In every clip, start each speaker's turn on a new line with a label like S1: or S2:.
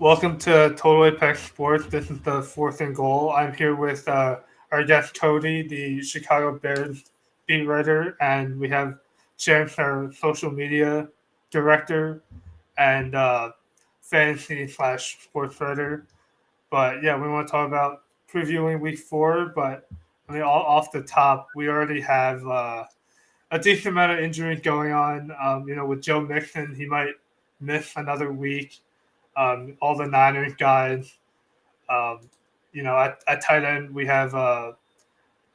S1: Welcome to Total Apex Sports. This is the fourth and goal. I'm here with our guest Cody, the Chicago Bears beat writer, and we have Chance, our social media director and fantasy slash sports writer. But yeah, we want to talk about previewing week four. But I mean, off the top, we already have a decent amount of injuries going on. With Joe Mixon, he might miss another week. All the Niners guys. Um, at tight end we have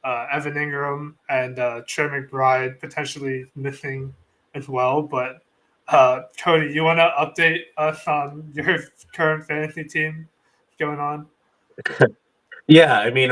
S1: Evan Ingram and Trey McBride potentially missing as well. But Cody, you want to update us on your current fantasy team going on?
S2: Yeah, I mean,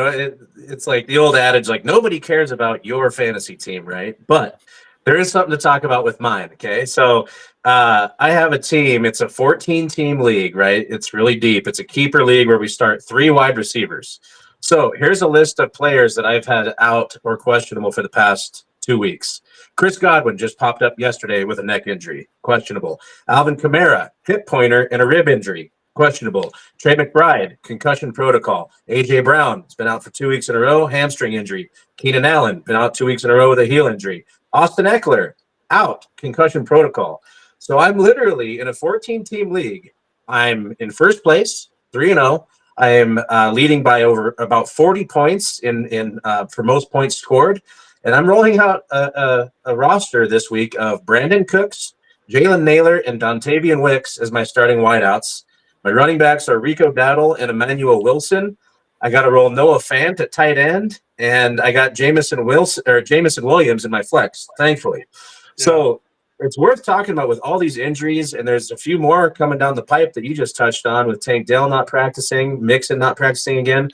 S2: it's like the old adage, like nobody cares about your fantasy team, right? But there is something to talk about with mine. Okay, so I have a team. It's a 14-team league, right? It's really deep. It's a keeper league where we start three wide receivers. So here's a list of players that I've had out or questionable for the past 2 weeks. Chris Godwin just popped up yesterday with a neck injury, questionable. Alvin Kamara, hip pointer, and a rib injury, questionable. Trey McBride, concussion protocol. A.J. Brown has been out for 2 weeks in a row, hamstring injury. Keenan Allen, been out 2 weeks in a row with a heel injury. Austin Eckler, out, concussion protocol. So I'm literally in a 14-team league. I'm in first place, 3-0. I am leading by over about 40 points in for most points scored. And I'm rolling out a roster this week of Brandon Cooks, Jalen Naylor, and Dontavian Wicks as my starting wideouts. My running backs are Rico Dowdle and Emmanuel Wilson. I got to roll Noah Fant at tight end, and I got Jamison Williams in my flex, thankfully.
S1: Yeah.
S2: So it's worth talking about with all these injuries, and there's a few more coming down the pipe that you just touched on with Tank Dell not practicing, Mixon not practicing again.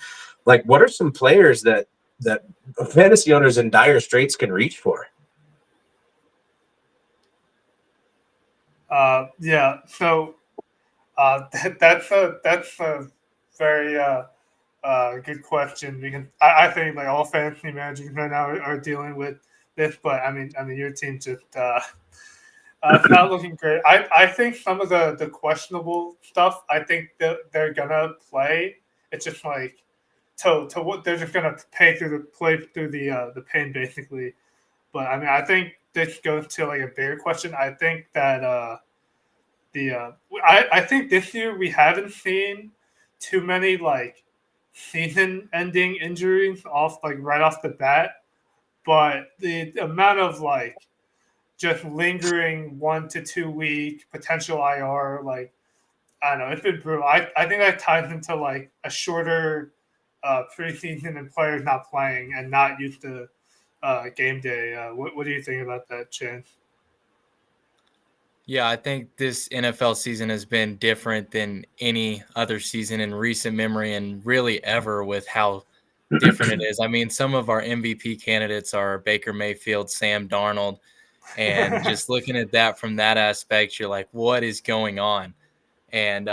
S2: Like, what are some players that fantasy owners in dire straits can reach for?
S1: Yeah. So that's a very good question because I think like all fantasy managers right now are dealing with this, but I mean your team just it's not looking great. I think some of the questionable stuff I think that they're gonna play. It's just like to what they're just gonna play through the pain basically. But I mean I think this goes to like a bigger question. I think that the I think this year we haven't seen too many like season ending injuries off like right off the bat, but the amount of like just lingering 1 to 2 week potential IR, like I don't know, it's been brutal. I think that ties into like a shorter preseason and players not playing and not used to game day. What do you think about that, Chance?
S3: Yeah, I think this NFL season has been different than any other season in recent memory and really ever with how different it is. I mean, some of our MVP candidates are Baker Mayfield, Sam Darnold, and just looking at that from that aspect, you're like, what is going on? And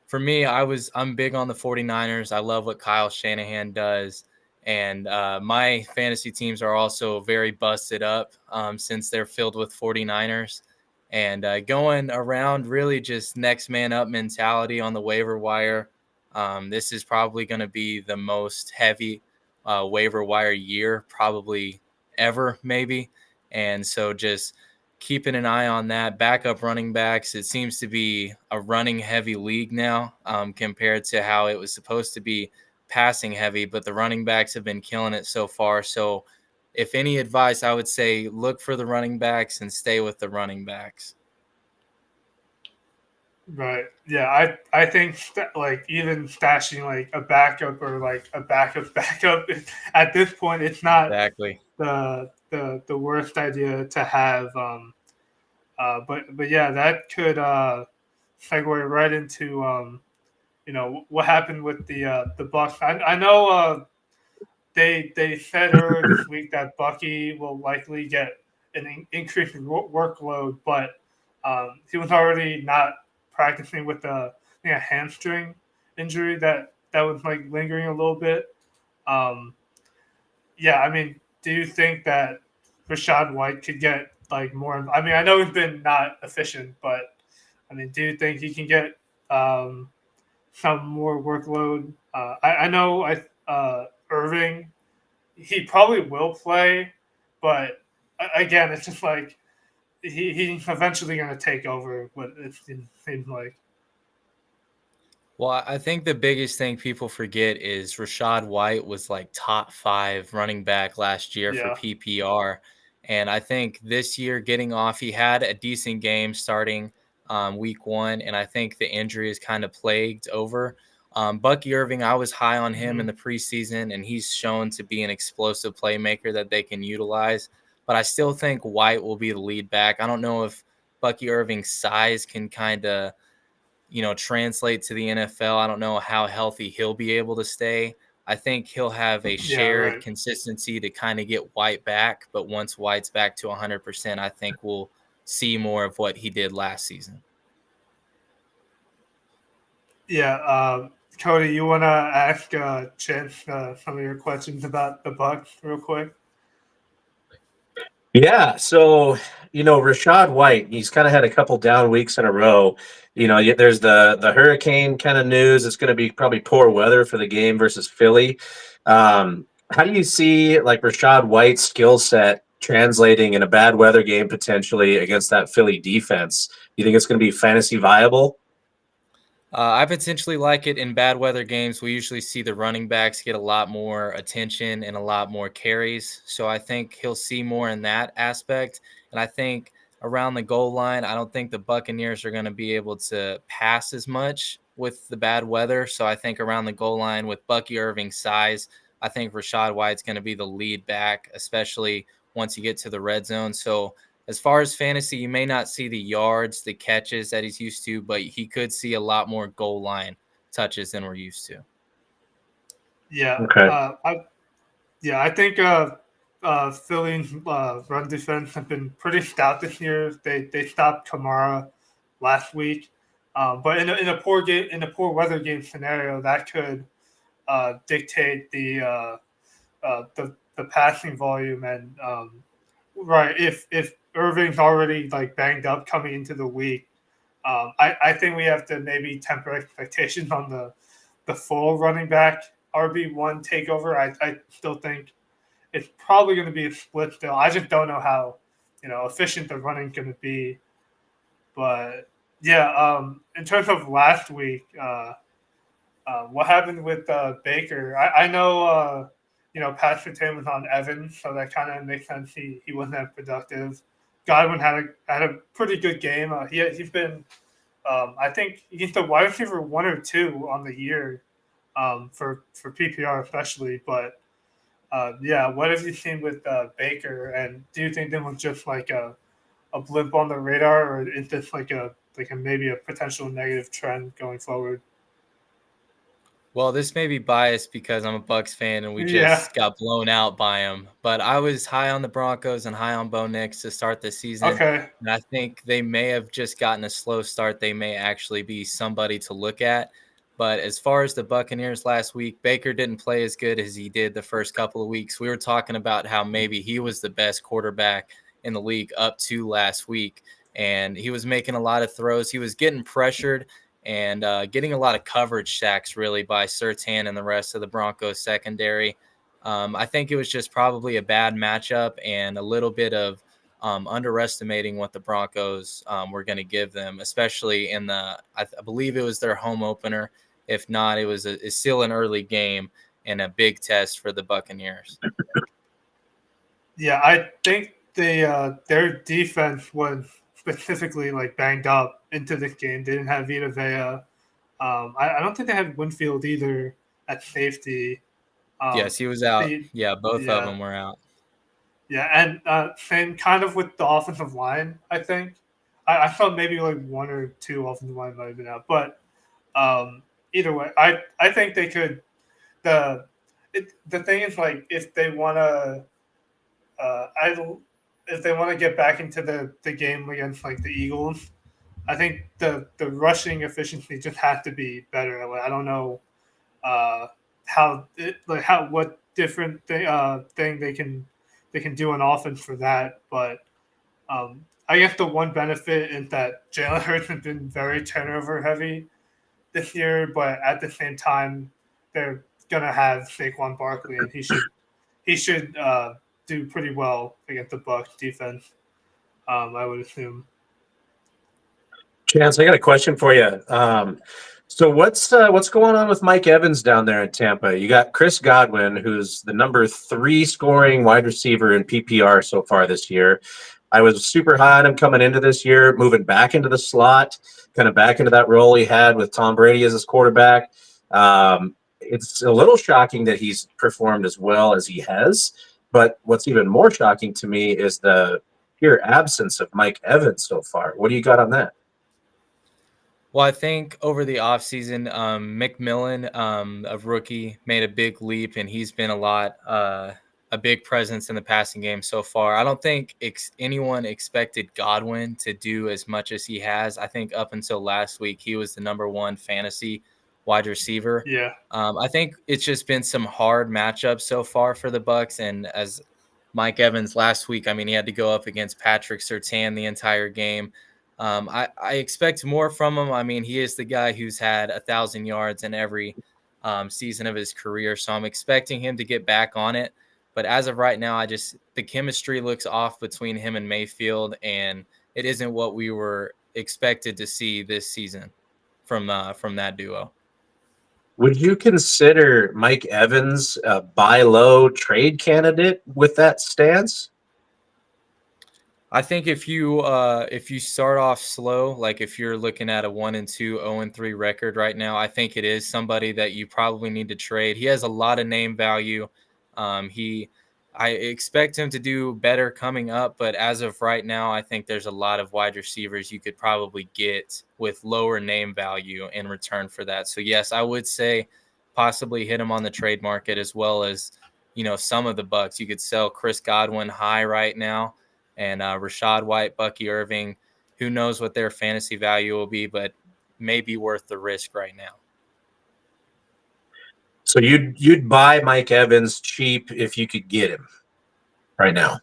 S3: for me, I'm big on the 49ers. I love what Kyle Shanahan does. And my fantasy teams are also very busted up since they're filled with 49ers. And going around really just next man up mentality on the waiver wire. This is probably going to be the most heavy waiver wire year, probably ever, maybe. And so just keeping an eye on that. Backup running backs, it seems to be a running heavy league now compared to how it was supposed to be passing heavy, but the running backs have been killing it so far. So, if any advice, I would say look for the running backs and stay with the running backs.
S1: Right. Yeah. I think like even stashing like a backup or like a backup backup at this point it's not
S3: Exactly.
S1: the worst idea to have. But yeah, that could segue right into what happened with the Bucs. I know they said earlier this week that Bucky will likely get an increased workload, but he was already not practicing with I think a hamstring injury that was like lingering a little bit. Um, yeah, I mean, do you think that Rashad White could get like more? I mean, I know he's been not efficient, but I mean, do you think he can get some more workload. I know Irving, he probably will play, but again, it's just like he's eventually going to take over. What it seems like.
S3: Well, I think the biggest thing people forget is Rashad White was like top 5 running back last year for
S1: Yeah.
S3: PPR. And I think this year getting off, he had a decent game starting week 1. And I think the injury is kind of plagued over. Bucky Irving, I was high on him in
S1: Mhm.
S3: the preseason, and he's shown to be an explosive playmaker that they can utilize. But I still think White will be the lead back. I don't know if Bucky Irving's size can kind of translate to the NFL. I don't know how healthy he'll be able to stay. I think he'll have a
S1: Yeah.
S3: shared
S1: Right.
S3: consistency to kind of get White back. But once White's back to 100%, I think we'll see more of what he did last season.
S1: Yeah. Cody, you want to ask Chance some of your questions about the Bucs real quick?
S2: Yeah, so Rashad White, he's kind of had a couple down weeks in a row. There's the hurricane kind of news. It's going to be probably poor weather for the game versus Philly. How do you see like Rashad White's skill set translating in a bad weather game potentially against that Philly defense? You think it's going to be fantasy viable?
S3: I potentially like it in bad weather games. We usually see the running backs get a lot more attention and a lot more carries. So I think he'll see more in that aspect. And I think around the goal line, I don't think the Buccaneers are going to be able to pass as much with the bad weather. So I think around the goal line with Bucky Irving's size, I think Rashad White's going to be the lead back, especially once you get to the red zone. So as far as fantasy, you may not see the yards, the catches that he's used to, but he could see a lot more goal line touches than we're used to.
S1: Yeah.
S2: Okay.
S1: I think Philly's run defense have been pretty stout this year. They stopped Kamara last week, but in a poor weather game scenario, that could dictate the passing volume and right if Irving's already like banged up coming into the week, I think we have to maybe temper expectations on the full running back RB1 takeover. I still think it's probably going to be a split still. I just don't know how efficient the running's going to be. But yeah, in terms of last week, what happened with Baker? I know Pat Surtain was on Evans, so that kind of makes sense. He wasn't that productive. Godwin had a pretty good game. He's been I think he's the wide receiver 1 or 2 on the year for PPR especially. But yeah, what have you seen with Baker? And do you think that was just like a blip on the radar, or is this like a maybe a potential negative trend going forward?
S3: Well, this may be biased because I'm a Bucs fan and we
S1: Yeah.
S3: just got blown out by them. But I was high on the Broncos and high on Bo Nix to start the season.
S1: Okay.
S3: And I think they may have just gotten a slow start. They may actually be somebody to look at. But as far as the Buccaneers last week, Baker didn't play as good as he did the first couple of weeks. We were talking about how maybe he was the best quarterback in the league up to last week. And he was making a lot of throws. He was getting pressured and getting a lot of coverage sacks really by Surtain and the rest of the Broncos secondary. I think it was just probably a bad matchup and a little bit of underestimating what the Broncos were going to give them, especially in I believe it was their home opener. If not, it's still an early game and a big test for the Buccaneers.
S1: Yeah, I think their defense was specifically like banged up into this game. They didn't have Vita Vea. I don't think they had Winfield either at safety.
S3: Yes,
S1: Um,
S3: he was out.
S1: the
S3: Yeah, both of
S1: yeah
S3: them were out.
S1: yeah, and same kind of with the offensive line. I think I thought maybe like 1 or 2 offensive line might have been out, but either way, I think they could. The thing is like if they want to I if they want to get back into the game against like the Eagles, I think the rushing efficiency just has to be better. Like, I don't know what different thing they can do on offense for that, but I guess the one benefit is that Jalen Hurts has been very turnover heavy. this year, but at the same time, they're gonna have Saquon Barkley, and he should do pretty well against the Bucs defense. I would assume.
S2: Chance, I got a question for you. So what's going on with Mike Evans down there in Tampa? You got Chris Godwin, who's the number 3 scoring wide receiver in PPR so far this year. I was super high on him coming into this year, moving back into the slot, kind of back into that role he had with Tom Brady as his quarterback. It's a little shocking that he's performed as well as he has. But what's even more shocking to me is the pure absence of Mike Evans so far. What do you got on that?
S3: Well, I think over the offseason, McMillan, a rookie, made a big leap, and he's been a big presence in the passing game so far. I don't think anyone expected Godwin to do as much as he has. I think up until last week, he was the number 1 fantasy wide receiver.
S1: Yeah.
S3: I think it's just been some hard matchups so far for the Bucs, and as Mike Evans last week, I mean, he had to go up against Patrick Surtain the entire game. I expect more from him. I mean, he is the guy who's had 1,000 yards in every season of his career, so I'm expecting him to get back on it. But as of right now, the chemistry looks off between him and Mayfield, and it isn't what we were expected to see this season from that duo.
S2: Would you consider Mike Evans a buy low trade candidate with that stance?
S3: I think if you start off slow, like if you're looking at a 1-2, 0-3 record right now, I think it is somebody that you probably need to trade. He has a lot of name value. I expect him to do better coming up, but as of right now, I think there's a lot of wide receivers you could probably get with lower name value in return for that. So yes, I would say possibly hit him on the trade market, as well as, some of the Bucs. You could sell Chris Godwin high right now, and Rachaad White, Bucky Irving. Who knows what their fantasy value will be, but may be worth the risk right now.
S2: So you'd buy Mike Evans cheap if you could get him right now.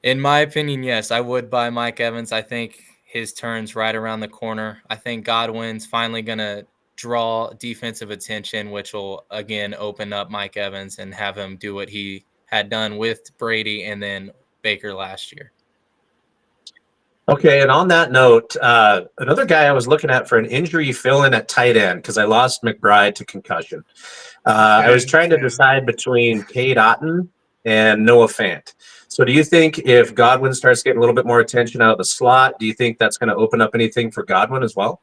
S3: In my opinion, yes, I would buy Mike Evans. I think his turn's right around the corner. I think Godwin's finally going to draw defensive attention, which will, again, open up Mike Evans and have him do what he had done with Brady and then Baker last year.
S2: Okay, and on that note, another guy I was looking at for an injury fill-in at tight end because I lost McBride to concussion. I was trying to decide between Cade Otton and Noah Fant. So do you think if Godwin starts getting a little bit more attention out of the slot, do you think that's going to open up anything for Godwin as well?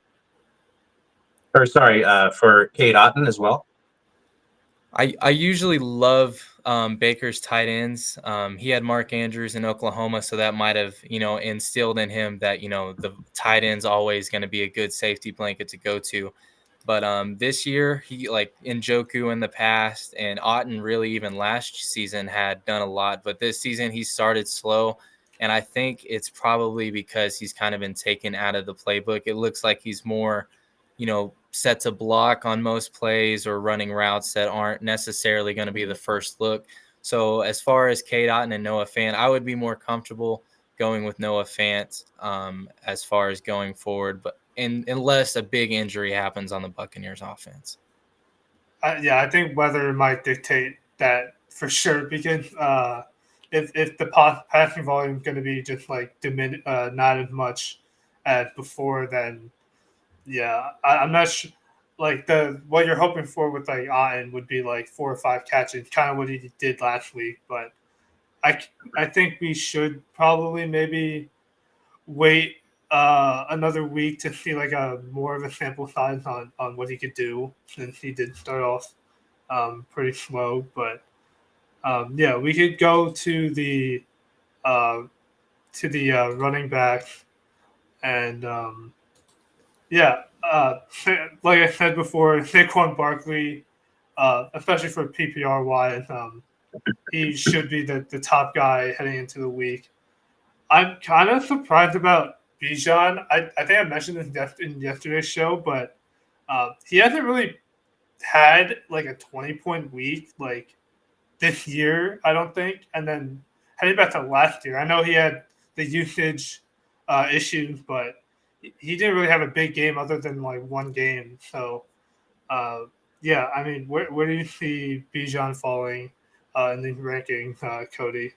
S2: Or sorry, for Cade Otton as well?
S3: I usually love Baker's tight ends. He had Mark Andrews in Oklahoma, so that might have, instilled in him that, the tight end's always going to be a good safety blanket to go to. But this year, he, like Njoku in the past, and Otton really even last season had done a lot. But this season, he started slow, and I think it's probably because he's kind of been taken out of the playbook. It looks like he's more, set to block on most plays or running routes that aren't necessarily going to be the first look. So as far as Cade Otton and Noah Fant, I would be more comfortable going with Noah Fant as far as going forward, but unless a big injury happens on the Buccaneers offense.
S1: I think weather might dictate that for sure, because if the passing volume is going to be just like not as much as before, then yeah, I'm not sure. Like what you're hoping for with like Otton would be like 4 or 5 catches, kind of what he did last week. But I think we should probably maybe wait another week to see like a more of a sample size on what he could do, since he did start off pretty slow. But yeah, we could go to the running back, and yeah, like I said before, Saquon Barkley, especially for PPR wise, he should be the top guy heading into the week. I'm kind of surprised about Bijan. I think I mentioned this in yesterday's show, but he hasn't really had like a 20-point week like this year, I don't think. And then heading back to last year, I know he had the usage issues, but he didn't really have a big game other than like one game. So yeah, I mean, where do you see Bijan falling in the ranking, Cody?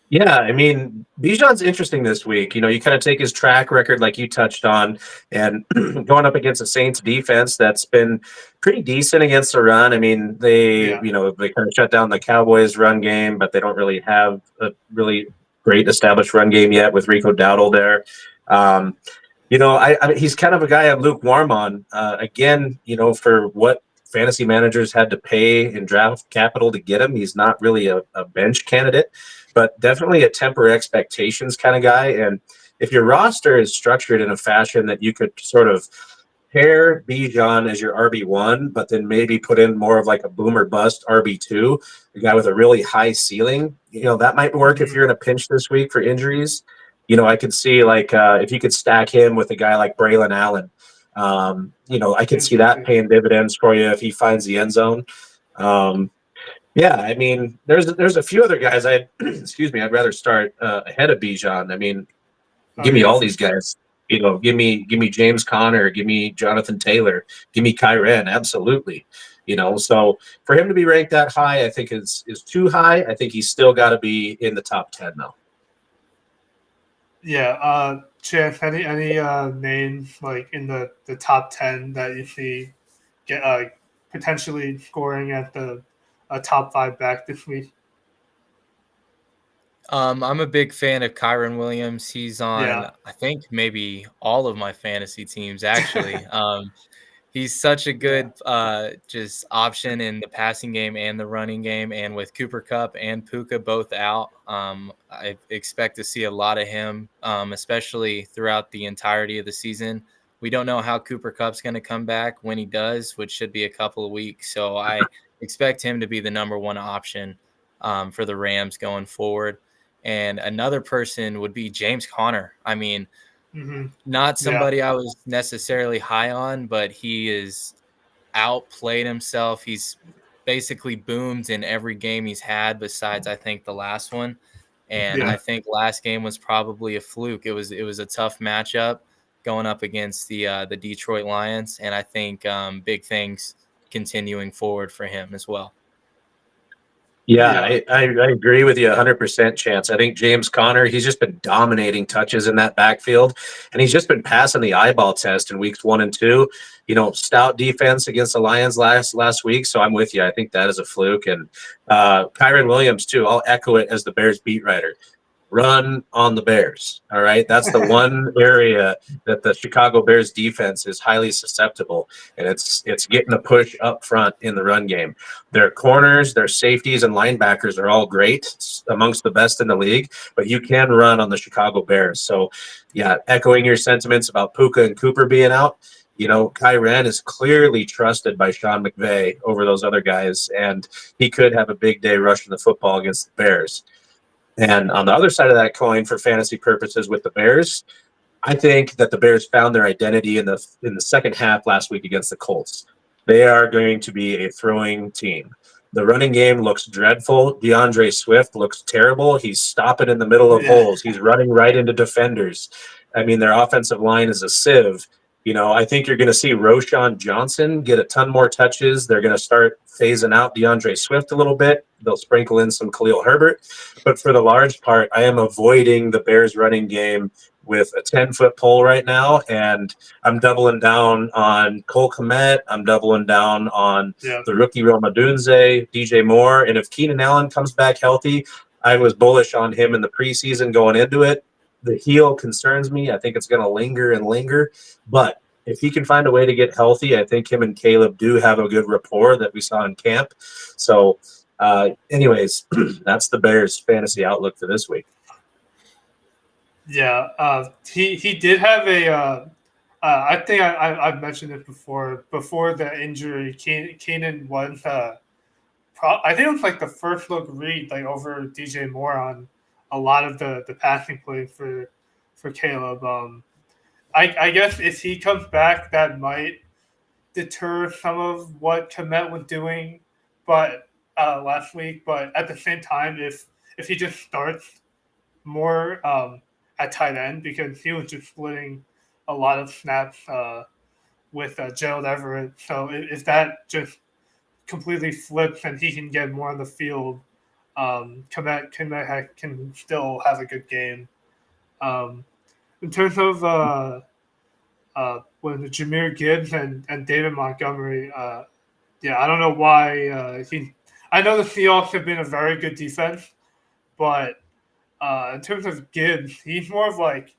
S2: Yeah, I mean, Bijan's interesting this week. You kind of take his track record, like you touched on, and going up against a Saints defense that's been pretty decent against the run. I mean,
S1: Yeah.
S2: they kind of shut down the Cowboys' run game, but they don't really have a really great established run game yet with Rico Dowdle there. Um, I mean, he's kind of a guy I'm lukewarm on. Again, for what fantasy managers had to pay in draft capital to get him, he's not really a bench candidate, but definitely a temper expectations kind of guy. And if your roster is structured in a fashion that you could sort of pair Bijan as your RB1, but then maybe put in more of like a boomer bust RB2, a guy with a really high ceiling, that might work if
S1: Mm-hmm.
S2: you're in a pinch this week for injuries. I could see like if you could stack him with a guy like Braylon Allen, I could see that
S1: Interesting.
S2: paying dividends for you if he finds the end zone. Um, yeah, I mean, there's a few other guys excuse me, I'd rather start ahead of Bijan. I mean,
S1: Oh
S2: give me
S1: yeah,
S2: all
S1: for
S2: these
S1: sure.
S2: guys. Give me James Conner, give me Jonathan Taylor, give me Kyren, absolutely. So for him to be ranked that high, I think is too high. I think he's still got to be in the top 10 though.
S1: Yeah, Chance, any names like in the top 10 that you see get potentially scoring at the top 5 back this week?
S3: I'm a big fan of Kyron Williams. He's on,
S1: Yeah.
S3: I think, maybe all of my fantasy teams, actually. He's such a
S1: Yeah.
S3: good just option in the passing game and the running game. And with Cooper Cup and Puka both out, I expect to see a lot of him, especially throughout the entirety of the season. We don't know how Cooper Cup's going to come back when he does, which should be a couple of weeks. So I expect him to be the number one option for the Rams going forward. And another person would be James Conner. I mean,
S1: Mm-hmm.
S3: not
S1: Yeah.
S3: somebody I was necessarily high on, but he is outplayed himself. He's basically boomed in every game he's had besides I think the last one. And
S1: Yeah.
S3: I think last game was probably a fluke. It was a tough matchup going up against the Detroit Lions, and I think big things continuing forward for him as well.
S2: Yeah,
S1: Yeah.
S2: I agree with you 100% Chance. I think James Conner, he's just been dominating touches in that backfield, and he's just been passing the eyeball test in weeks 1 and 2. Stout defense against the Lions last week, so I'm with you. I think that is a fluke. And Kyron Williams, too, I'll echo it as the Bears beat writer. Run on the Bears. All right. That's the one area that the Chicago Bears defense is highly susceptible. And it's getting a push up front in the run game. Their corners, their safeties, and linebackers are all great, it's amongst the best in the league, but you can run on the Chicago Bears. So yeah, echoing your sentiments about Puka and Cooper being out. Kyren is clearly trusted by Sean McVay over those other guys, and he could have a big day rushing the football against the Bears. And on the other side of that coin, for fantasy purposes with the Bears, I think that the Bears found their identity in the second half last week against the Colts. They are going to be a throwing team. The running game looks dreadful. DeAndre Swift looks terrible. He's stopping in the middle of
S1: Yeah.
S2: holes. He's running right into defenders. I mean, their offensive line is a sieve. I think you're going to see Roshan Johnson get a ton more touches. They're going to start phasing out DeAndre Swift a little bit. They'll sprinkle in some Khalil Herbert. But for the large part, I am avoiding the Bears running game with a 10-foot pole right now, and I'm doubling down on Cole Kmet. I'm doubling down on
S1: Yeah.
S2: the rookie Roma Dunze, DJ Moore, and if Keenan Allen comes back healthy, I was bullish on him in the preseason going into it. The heel concerns me. I think it's going to linger and linger, but if he can find a way to get healthy, I think him and Caleb do have a good rapport that we saw in camp. So, anyways, that's the Bears' fantasy outlook for this week.
S1: Yeah. He did have a. I think I've mentioned it before. Before the injury, Keenan was. I think it was like the first look read like over DJ Moore on a lot of the passing plays for Caleb. I guess if he comes back, that might deter some of what Komet was doing, but last week. But at the same time, if he just starts more at tight end because he was just splitting a lot of snaps with Gerald Everett. So if that just completely flips and he can get more on the field, Komet can still have a good game. In terms of when Jameer Gibbs and David Montgomery, yeah, I don't know why he. I know the Seahawks have been a very good defense, but in terms of Gibbs, he's more of like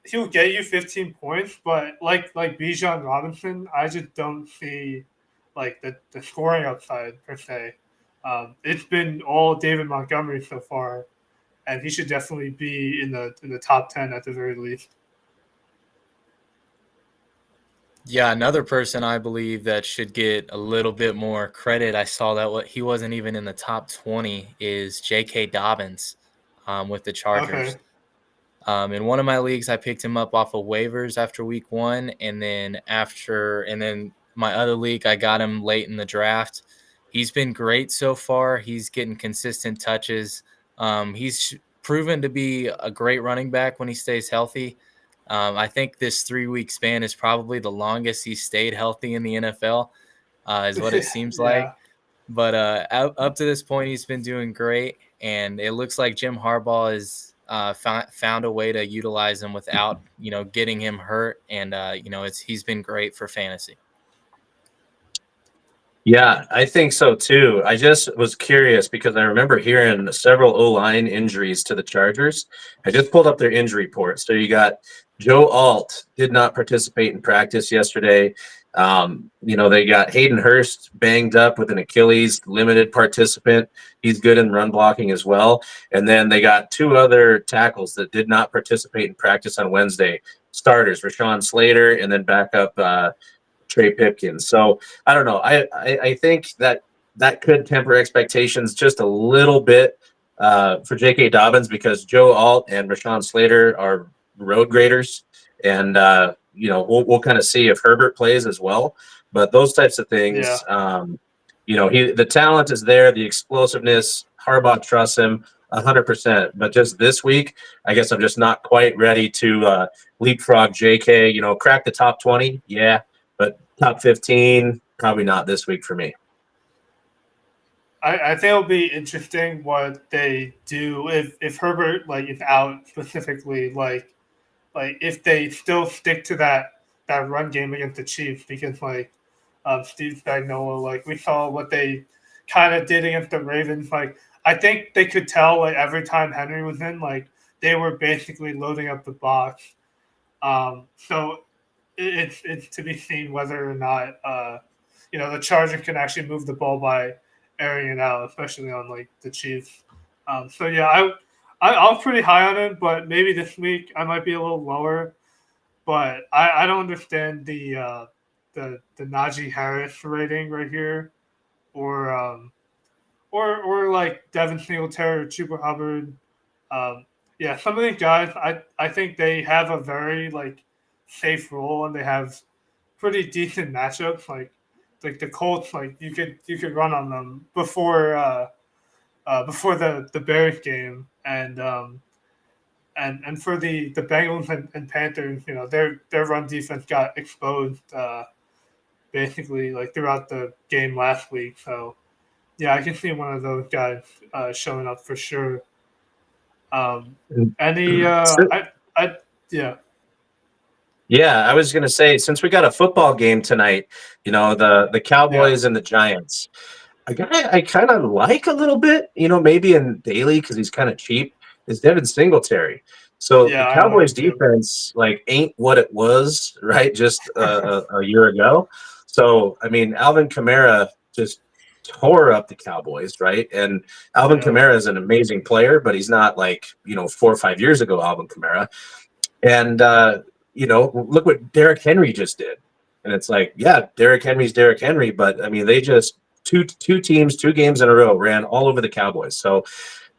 S1: he'll get you 15 points, but like Bijan Robinson, I just don't see like the scoring upside per se. It's been all David Montgomery so far, and he should definitely be in the top 10 at the very least.
S3: Yeah, another person I believe that should get a little bit more credit. I saw that he wasn't even in the top 20 is J.K. Dobbins with the
S1: Okay.
S3: Chargers. In one of my leagues, I picked him up off of waivers after week 1, and then my other league, I got him late in the draft. He's been great so far. He's getting consistent touches. He's proven to be a great running back when he stays healthy. I think this 3-week span is probably the longest he's stayed healthy in the NFL, is what it seems like.
S1: Yeah.
S3: But up to this point, he's been doing great, and it looks like Jim Harbaugh has found a way to utilize him without getting him hurt, and he's been great for fantasy.
S2: Yeah, I think so too. I just was curious because I remember hearing several O-line injuries to the Chargers. I just pulled up their injury report. So you got Joe Alt did not participate in practice yesterday. They got Hayden Hurst banged up with an Achilles, limited participant. He's good in run blocking as well. And then they got 2 other tackles that did not participate in practice on Wednesday. Starters, Rashawn Slater, and then backup Trey Pipkins. So I don't know. I think that could temper expectations just a little bit for J.K. Dobbins because Joe Alt and Rashawn Slater are road graders, and we'll kind of see if Herbert plays as well. But those types of
S1: Yeah.
S2: things, the talent is there, the explosiveness. Harbaugh trusts him 100%. But just this week, I guess I'm just not quite ready to leapfrog J.K. Crack the top 20, yeah. But top 15, probably not this week for me.
S1: I think it'll be interesting what they do if Herbert is out specifically, like if they still stick to that run game against the Chiefs because Steve Spagnuolo, we saw what they kind of did against the Ravens. I think they could tell every time Henry was in, they were basically loading up the box. So it's to be seen whether or not the Chargers can actually move the ball by airing it out, especially on the Chiefs. So yeah, I was pretty high on it, but maybe this week I might be a little lower. But I don't understand the Najee Harris rating right here, or Devin Singletary or Chuba Hubbard. Um, yeah, some of these guys, I think they have a very safe role and they have pretty decent matchups. Like the Colts, you could run on them before the Bears game, and for the Bengals and Panthers, their run defense got exposed basically throughout the game last week. So yeah, I can see one of those guys showing up for sure. Any I yeah.
S2: Yeah, I was going to say, since we got a football game tonight, the
S1: Yeah,
S2: Cowboys and the Giants, a guy I kind of like a little bit, maybe in daily because he's kind of cheap, is Devin Singletary. So the
S1: yeah, I like
S2: Cowboys
S1: him too.
S2: defense ain't what it was, right? Just a year ago. So I mean, Alvin Kamara just tore up the Cowboys, right? And Alvin
S1: Yeah,
S2: Kamara is an amazing player, but he's not 4 or 5 years ago Alvin Kamara. And look what Derrick Henry just did. And it's yeah, Derrick Henry's Derrick Henry, but I mean, they just two teams, 2 games in a row ran all over the Cowboys. So,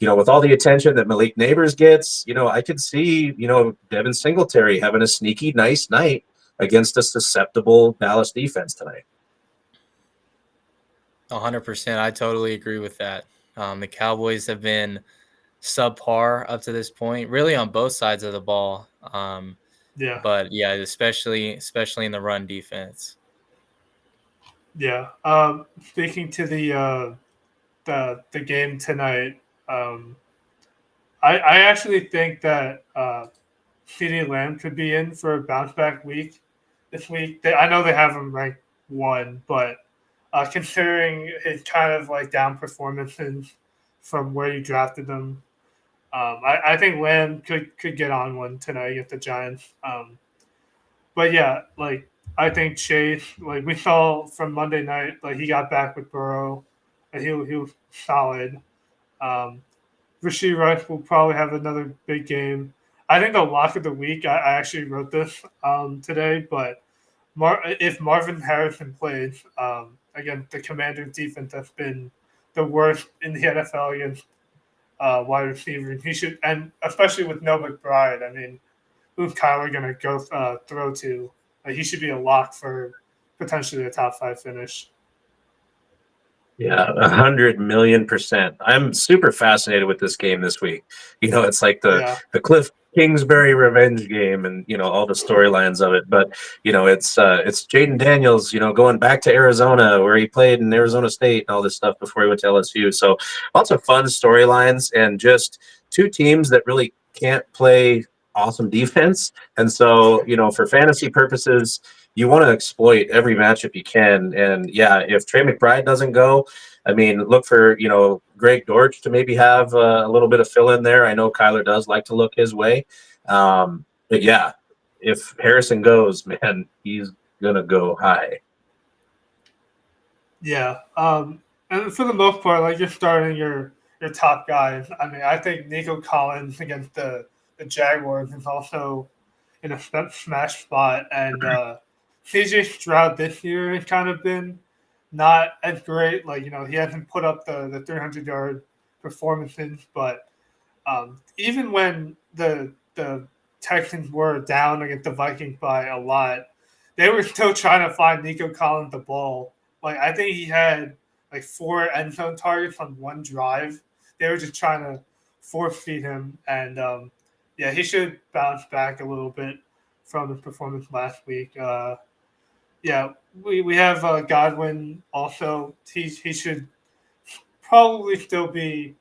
S2: with all the attention that Malik Neighbors gets, I could see, Devin Singletary having a sneaky nice night against a susceptible Dallas defense tonight.
S3: 100%. I totally agree with that. The Cowboys have been subpar up to this point, really on both sides of the ball.
S1: Yeah.
S3: But yeah, especially in the run defense.
S1: Yeah. Speaking to the game tonight, I actually think that CeeDee Lamb could be in for a bounce back week this week. I know they have him ranked 1, but considering his kind of like down performances from where you drafted them, I think Lamb could get on one tonight against the Giants. But yeah, like I think Chase, like we saw from Monday night, like he got back with Burrow, and he was solid. Um, Rasheed Rice will probably have another big game. I think the lock of the week. I actually wrote this today, but if Marvin Harrison plays again, the Commanders' defense has been the worst in the NFL against wide receivers. He should, and especially with no McBride. I mean, who's Kyler going to go throw to? He should be a lock for potentially a top 5 finish.
S2: Yeah, 100,000,000%. I'm super fascinated with this game this week. It's like
S1: Yeah,
S2: the Cliff Kingsbury revenge game, and all the storylines of it. But it's Jaden Daniels, going back to Arizona where he played in Arizona State and all this stuff before he went to LSU. So lots of fun storylines and just two teams that really can't play awesome defense. And so for fantasy purposes, you want to exploit every matchup you can. And yeah, if Trey McBride doesn't go, I mean, look for, Greg Dortch to maybe have a little bit of fill in there. I know Kyler does like to look his way. But yeah, if Harrison goes, man, he's going to go high.
S1: yeah. And for the most part, like you're starting your top guys. I mean, I think Nico Collins against the Jaguars is also in a smash spot, and CJ Stroud this year has kind of been not as great. Like he hasn't put up the 300-yard performances, but even when the Texans were down against the Vikings by a lot, they were still trying to find Nico Collins the ball. Like I think he had like 4 end zone targets on one drive. They were just trying to force feed him, and yeah, he should bounce back a little bit from his performance last week. Yeah, we have Godwin also. He should probably still be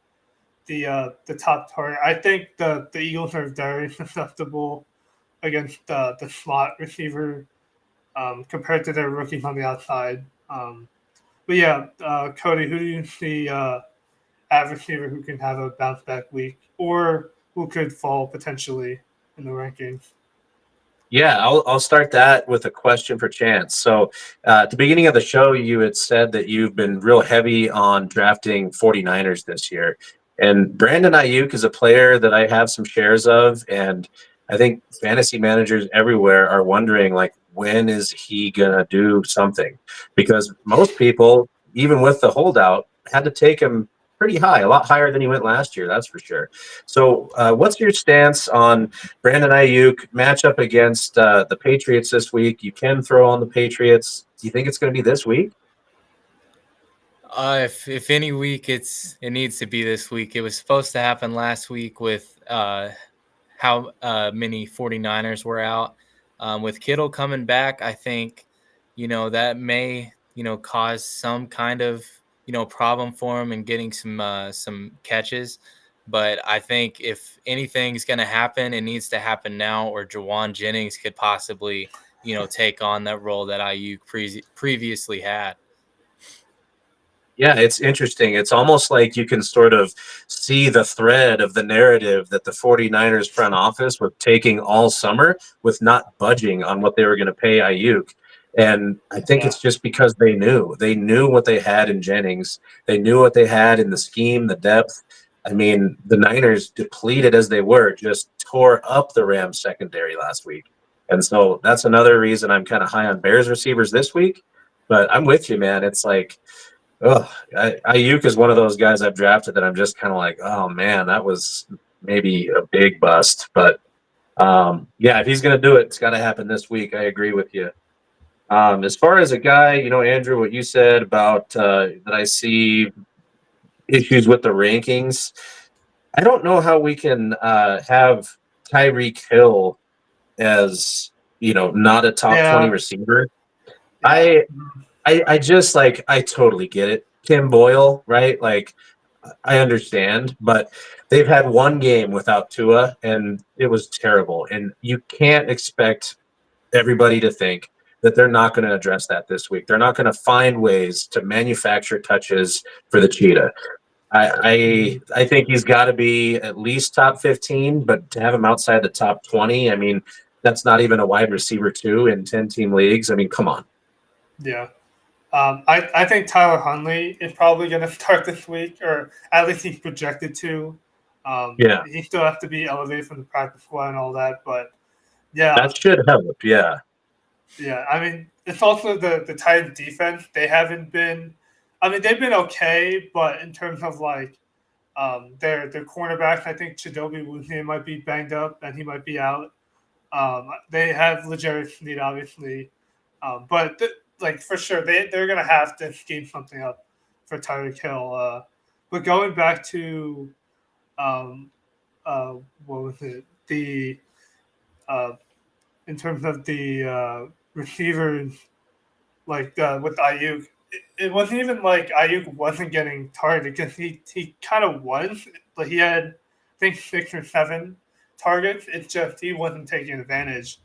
S1: the top target. I think the Eagles are very susceptible against the slot receiver compared to their rookies on the outside. But yeah, Cody, who do you see at receiver who can have a bounce back week or who could fall potentially in the rankings?
S2: Yeah, I'll start that with a question for Chance. So, at the beginning of the show, you had said that you've been real heavy on drafting 49ers this year. And Brandon Ayuk is a player that I have some shares of. And I think fantasy managers everywhere are wondering, like, when is he going to do something? Because most people, even with the holdout, had to take him pretty high, a lot higher than he went last year, that's for sure. So, what's your stance on Brandon Ayuk matchup against the Patriots this week? You can throw on the Patriots. Do you think it's going to be this week?
S3: If any week, it needs to be this week. It was supposed to happen last week with how many 49ers were out. With Kittle coming back, I think that may cause some kind of problem for him and getting some catches. But I think if anything's going to happen, it needs to happen now, or Jawan Jennings could possibly take on that role that Ayuk previously had.
S2: Yeah, it's interesting. It's almost like you can sort of see the thread of the narrative that the 49ers front office was taking all summer with not budging on what they were going to pay Ayuk. And I think
S1: Yeah,
S2: it's just because they knew what they had in Jennings. They knew what they had in the scheme, the depth. I mean, the Niners, depleted as they were, just tore up the Rams secondary last week. And so that's another reason I'm kind of high on Bears receivers this week. But I'm with you, man. It's like, oh, Ayuk is one of those guys I've drafted that I'm just kind of like, oh man, that was maybe a big bust. But yeah, if he's going to do it, it's got to happen this week. I agree with you. As far as a guy, Andrew, what you said about that I see issues with the rankings. I don't know how we can have Tyreek Hill as not a top 20
S1: Yeah,
S2: receiver.
S1: yeah,
S2: I just like I totally get it. Tim Boyle, right? Like I understand, but they've had one game without Tua and it was terrible. And you can't expect everybody to think that they're not going to address that this week. They're not going to find ways to manufacture touches for the cheetah. I think he's got to be at least top 15, but to have him outside the top 20, I mean, that's not even a wide receiver two in 10-team leagues. I mean, come on.
S1: yeah. I think Tyler Huntley is probably going to start this week, or at least he's projected to.
S2: Yeah,
S1: He still has to be elevated from the practice squad and all that, but yeah,
S2: that should help. Yeah.
S1: yeah. I mean, it's also the Titans defense. They haven't been. I mean, they've been okay, but in terms of like their cornerbacks, I think Chidobe Wuzie might be banged up and he might be out. They have L'Jarius Sneed, obviously, but like for sure they're gonna have to scheme something up for Tyreek Hill. But going back to um, what was it? The uh, in terms of the receivers, like with Ayuk, it wasn't even like Ayuk wasn't getting targeted because he kind of was. Like he had, I think 6 or 7 targets. It's just he wasn't taking advantage.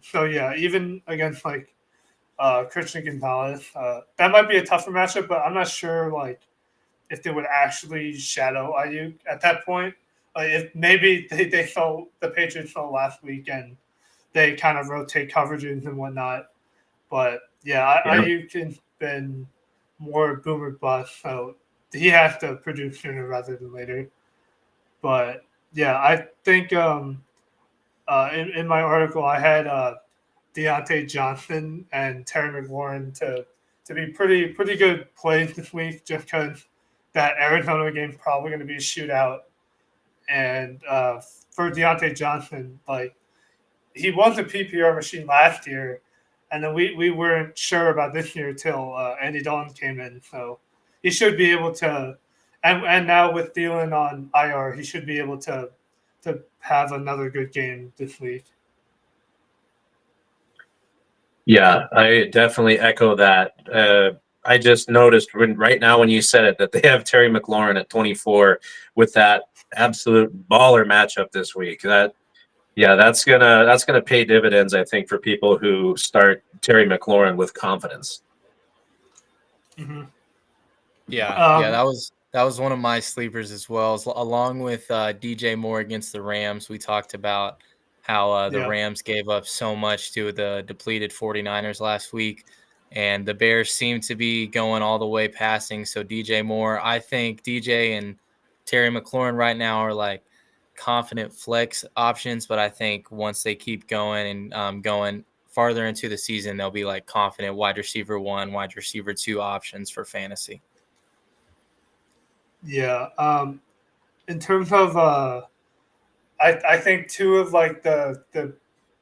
S1: So yeah, even against like Christian Gonzalez, that might be a tougher matchup. But I'm not sure like if they would actually shadow Ayuk at that point. Like if maybe they saw the Patriots saw last week and they kind of rotate coverages and whatnot. But yeah,
S2: Yeah.
S1: Ayuk has been more boomer bust, so he has to produce sooner rather than later. But yeah, I think in my article I had Deontay Johnson and Terry McLaurin to be pretty good plays this week, just because that Arizona game is probably going to be a shootout. And for Deontay Johnson, like he was a PPR machine last year, and then we weren't sure about this year till Andy Dalton came in. So he should be able to, and now with Thielen on IR, he should be able to have another good game this week.
S2: Yeah, I definitely echo that. I just noticed right now when you said it that they have Terry McLaurin at 24 with that absolute baller matchup this week. That's gonna pay dividends, I think, for people who start Terry McLaurin with confidence.
S1: Mm-hmm.
S3: Yeah, that was one of my sleepers as well, along with DJ Moore against the Rams. We talked about how the
S1: Yeah.
S3: Rams gave up so much to the depleted 49ers last week, and the Bears seem to be going all the way passing. So DJ Moore, I think DJ and Terry McLaurin right now are like confident flex options, but I think once they keep going and going farther into the season, they'll be like confident wide receiver 1, wide receiver 2 options for fantasy.
S1: Yeah. In terms of, I think two of like the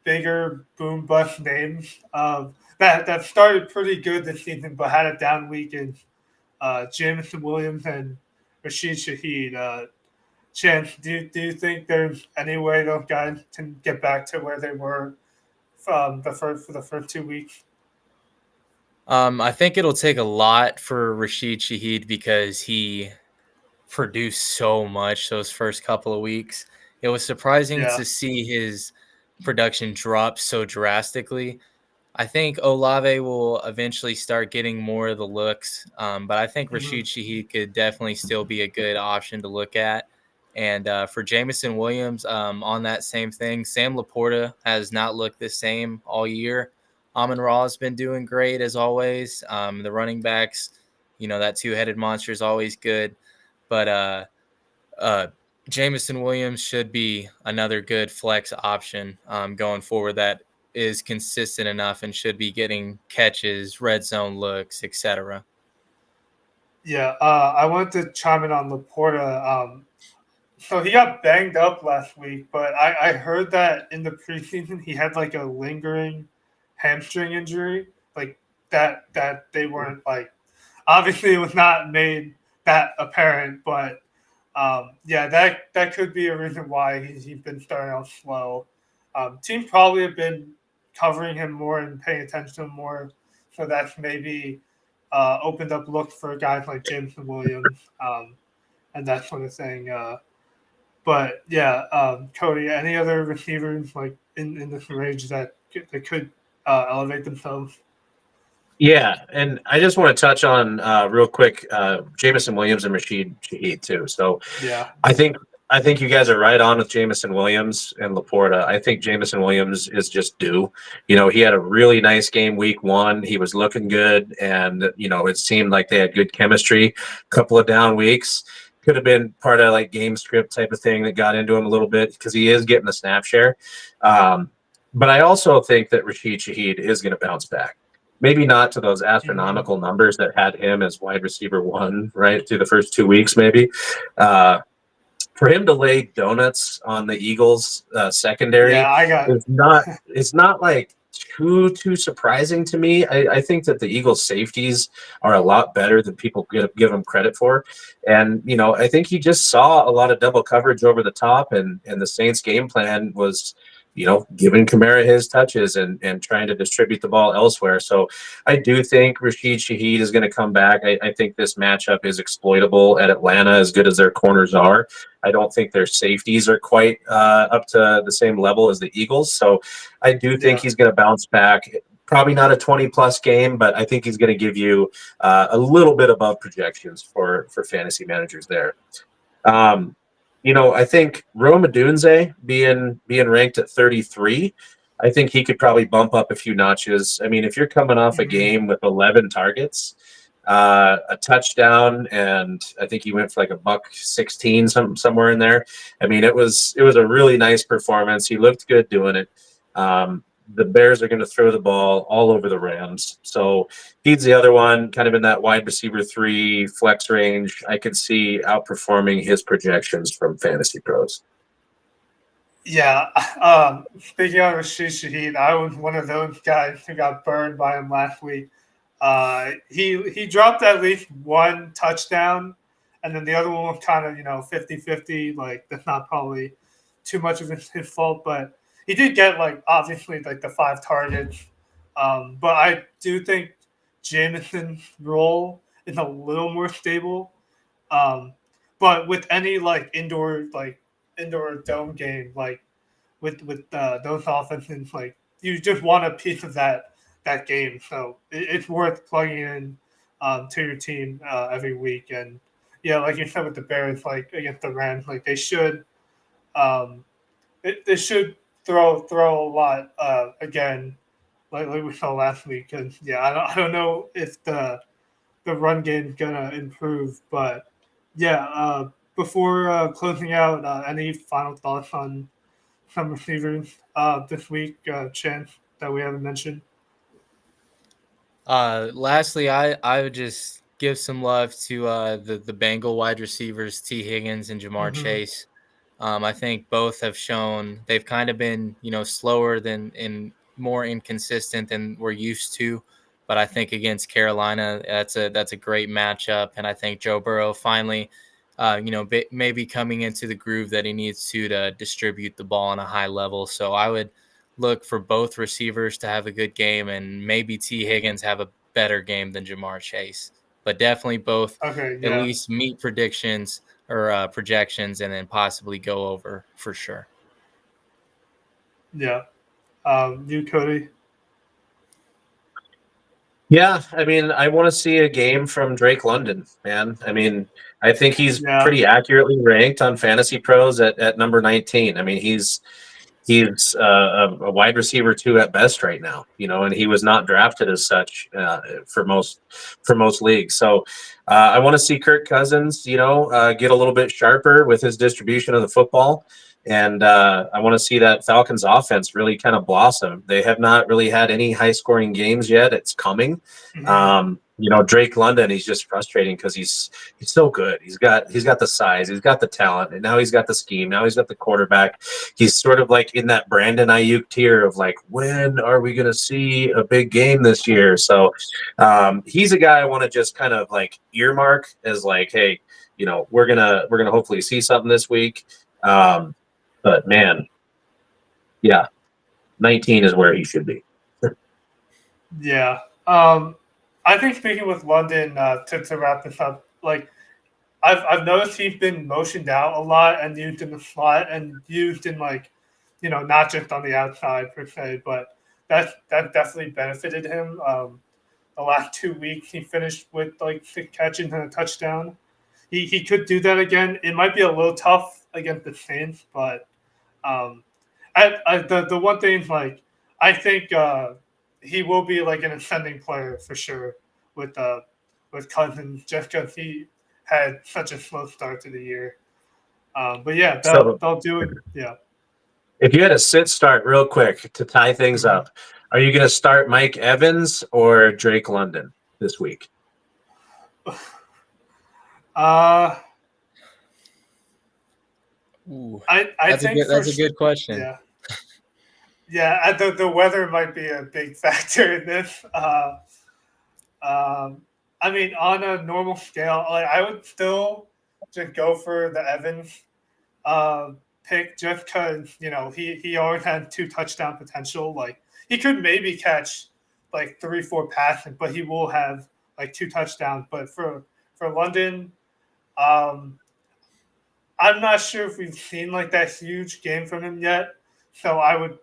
S1: bigger boom bust names that started pretty good this season, but had a down week is Jameson Williams and Rashid Shaheed. Chance, do you think there's any way those guys can get back to where they were from the first 2 weeks?
S3: I think it'll take a lot for Rashid Shaheed because he produced so much those first couple of weeks. It was surprising
S1: Yeah.
S3: to see his production drop so drastically. I think Olave will eventually start getting more of the looks, but I think
S1: Hmm.
S3: Rashid Shaheed could definitely still be a good option to look at. And for Jameson Williams, on that same thing, Sam Laporta has not looked the same all year. Amon Ra has been doing great as always. The running backs, that two-headed monster is always good, but uh, Jameson Williams should be another good flex option going forward that is consistent enough and should be getting catches, red zone looks, etc.
S1: Yeah. I want to chime in on Laporta. So he got banged up last week, but I heard that in the preseason he had like a lingering hamstring injury, like that they weren't like obviously it was not made that apparent, but Yeah, that could be a reason why he's been starting out slow. Teams probably have been covering him more and paying attention to him more, so that's maybe opened up looks for guys like Jameson Williams and that sort of thing. But yeah, Cody, any other receivers like in this range that could elevate themselves?
S2: Yeah, and I just want to touch on real quick, Jamison Williams and Rashid Shaheed too. So
S1: Yeah.
S2: I think you guys are right on with Jamison Williams and Laporta. I think Jamison Williams is just due. You know, he had a really nice game week one. He was looking good, and you know, it seemed like they had good chemistry. A couple of down weeks could have been part of like game script type of thing that got into him a little bit because he is getting the snap share. Um, but I also think that Rashid Shaheed is going to bounce back. Maybe not to those astronomical numbers that had him as wide receiver one, right, through the first 2 weeks, maybe. For him to lay donuts on the Eagles secondary
S1: Yeah, I got.
S2: is not it's not like too surprising to me. I think that the Eagles safeties are a lot better than people give them credit for. And you know, I think he just saw a lot of double coverage over the top, and the Saints game plan was, you know, giving Kamara his touches and trying to distribute the ball elsewhere. So I do think Rashid Shaheed is going to come back. I think this matchup is exploitable at Atlanta, as good as their corners are. I don't think their safeties are quite up to the same level as the Eagles. So I do think he's going to bounce back. Probably not a 20-plus game, but I think he's going to give you a little bit above projections for fantasy managers there. You know, I think Rome Odunze being ranked at 33, I think he could probably bump up a few notches. I mean, if you're coming off a game with 11 targets, a touchdown, and I think he went for like a $116, somewhere in there. I mean, it was a really nice performance. He looked good doing it. The Bears are going to throw the ball all over the Rams. So he's the other one, kind of in that wide receiver 3 flex range. I could see outperforming his projections from Fantasy Pros.
S1: Yeah. Speaking of Rashid Shaheed, I was one of those guys who got burned by him last week. He dropped at least one touchdown, and then the other one was kind of, 50-50. Like, that's not probably too much of his fault, but he did get, like, obviously, like, the 5 targets. But I do think Jameson's role is a little more stable. But with any, like, indoor dome game, like, with those offenses, like, you just want a piece of that game. So it's worth plugging in to your team every week. And yeah, like you said with the Bears, like against the Rams, like they should they should throw a lot again, like we saw last week. And yeah, I don't know if the run game is gonna improve, but yeah. Before closing out, any final thoughts on some receivers this week, Chance, that we haven't mentioned?
S3: Lastly, I would just give some love to the Bengal wide receivers, T. Higgins and Jamar Chase. I think both have shown they've kind of been, slower and more inconsistent than we're used to. But I think against Carolina, that's a great matchup, and I think Joe Burrow finally, maybe coming into the groove that he needs to distribute the ball on a high level. So I would look for both receivers to have a good game, and maybe T. Higgins have a better game than Jamar Chase. But definitely both at least meet predictions or projections, and then possibly go over for sure.
S1: Yeah. You, Cody?
S2: Yeah, I mean, I want to see a game from Drake London, man. I mean, I think he's pretty accurately ranked on Fantasy Pros at number 19. I mean, he's a wide receiver 2 at best right now, and he was not drafted as such for most leagues. So I want to see Kirk Cousins, get a little bit sharper with his distribution of the football. And I want to see that Falcons offense really kind of blossom. They have not really had any high scoring games yet. It's coming. Drake London, he's just frustrating because he's so good. He's got the size, he's got the talent, and now he's got the scheme. Now he's got the quarterback. He's sort of like in that Brandon Ayuk tier of like, when are we going to see a big game this year? So he's a guy I want to just kind of like earmark as like, hey, we're gonna hopefully see something this week. But man, yeah, 19 is where he should be.
S1: Yeah. I think speaking with London to wrap this up, like I've noticed he's been motioned out a lot and used in the slot and used in not just on the outside per se, but that definitely benefited him. The last 2 weeks he finished with like 6 catches and a touchdown. He could do that again. It might be a little tough against the Saints, but um, the one thing is like I think he will be like an ascending player for sure with Cousins just because he had such a slow start to the year. But yeah,
S2: So
S1: they'll do it. Yeah.
S2: if you had a sit start real quick to tie things
S1: Mhm.
S2: up, are you going to start Mike Evans or Drake London this week?
S1: Uh,
S3: Ooh,
S1: I think
S3: that's a good question.
S1: yeah. Yeah, the weather might be a big factor in this. I mean, on a normal scale, like I would still just go for the Evans uh, pick just because he always had 2 touchdown potential. Like he could maybe catch like 3-4 passes, but he will have like 2 touchdowns. But for London, um, I'm not sure if we've seen like that huge game from him yet. So I would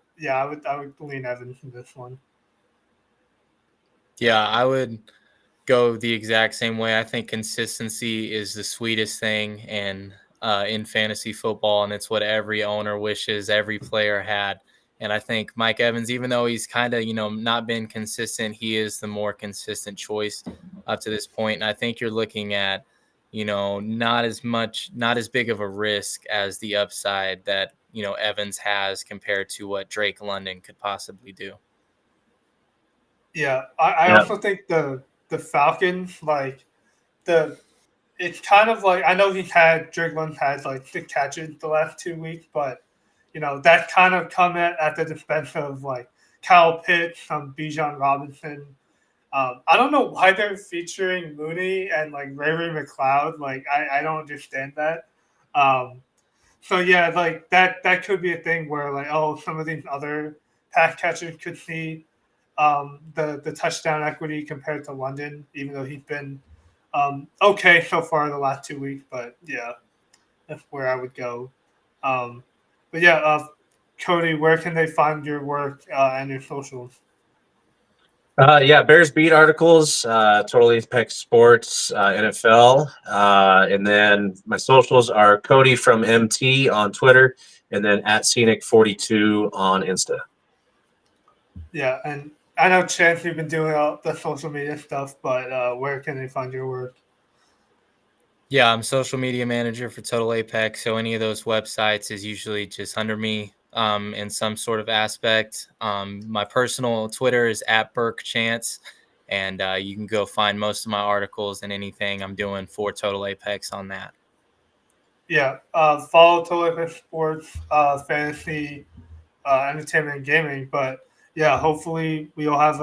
S1: lean Evans in this one.
S3: Yeah, I would go the exact same way. I think consistency is the sweetest thing in fantasy football, and it's what every owner wishes every player had. And I think Mike Evans, even though he's kind of not been consistent, he is the more consistent choice up to this point. And I think you're looking at not as big of a risk as the upside that Evans has compared to what Drake London could possibly do.
S1: Yeah, I
S2: Yeah.
S1: also think the Falcons the it's kind of like I know Drigland had like 6 catches the last 2 weeks, but that kind of come at the expense of like Kyle Pitts, Bijan Robinson. I don't know why they're featuring Mooney and like Ray McLeod. Like I don't understand that. Um, so yeah, like that could be a thing where like some of these other pass catchers could see the touchdown equity compared to London, even though he's been okay so far the last 2 weeks. But yeah, that's where I would go. Um, but yeah, Cody, where can they find your work and your socials?
S2: Yeah, Bears beat articles, Totally Apex Sports, NFL, and then my socials are Cody from MT on Twitter, and then at Scenic42 on Insta.
S1: Yeah, and I know Chance, you've been doing all the social media stuff, but where can they find your work?
S3: Yeah, I'm social media manager for Total Apex. So any of those websites is usually just under me in some sort of aspect. My personal Twitter is at Burke Chance, and you can go find most of my articles and anything I'm doing for Total Apex on that.
S1: Yeah, follow Total Sports, fantasy, entertainment, and gaming. But yeah, hopefully we'll have